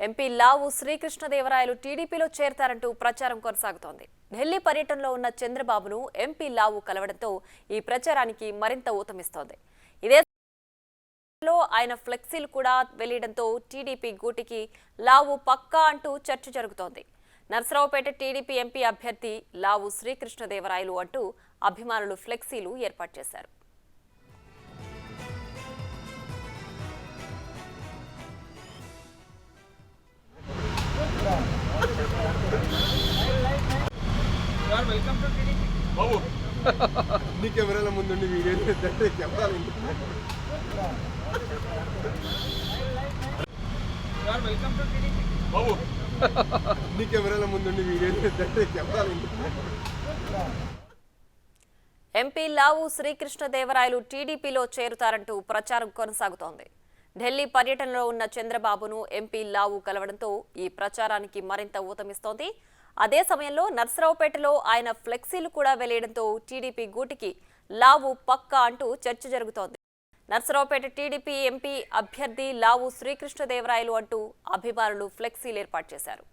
MP లావు శ్రీకృష్ణదేవరాయలు టీడీపీలో చేరతారంటూ ప్రచారం కొనసాగుతోంది. ఢిల్లీ పర్యటనలో ఉన్న చంద్రబాబును ఎంపీ లావు కలవడంతో ఈ ప్రచారానికి మరింత ఊతమిస్తోంది. ఇదే లో ఆయన ఫ్లెక్సీలు కూడా వెళ్లడంతో టీడీపీ గూటికి లావు పక్కా అంటూ చర్చ జరుగుతోంది. నర్సరావుపేట టీడీపీ ఎంపీ అభ్యర్థి లావు శ్రీకృష్ణదేవరాయలు అంటూ అభిమానులు ఫ్లెక్సీలు ఏర్పాటు చేశారు. వెల్కమ్ టు టీడీపీ బాబు నీ కెమెరాల ముందుండి వీడియో చేద్దంటే కెమెరాలు వెల్కమ్ టు టీడీపీ బాబు నీ కెమెరాల ముందుండి వీడియో చేద్దంటే కెమెరాలు ఎంపీ లావు శ్రీకృష్ణదేవరాయలు టీడీపీలో చేరుతారంటూ ప్రచారం కొనసాగుతోంది. ఢిల్లీ పర్యటనలో ఉన్న చంద్రబాబును ఎంపీ లావు కలవడంతో ఈ ప్రచారానికి మరింత ఊతమిస్తోంది. అదే సమయంలో నర్సరావుపేటలో ఆయన ఫ్లెక్సీలు కూడా వెళ్లడంతో టీడీపీ గూటికి లావు పక్కా అంటూ చర్చ జరుగుతోంది. నర్సరావుపేట టీడీపీ ఎంపీ అభ్యర్థి లావు శ్రీకృష్ణదేవరాయలు అంటూ అభిమానులు ఫ్లెక్సీలు ఏర్పాటు చేశారు.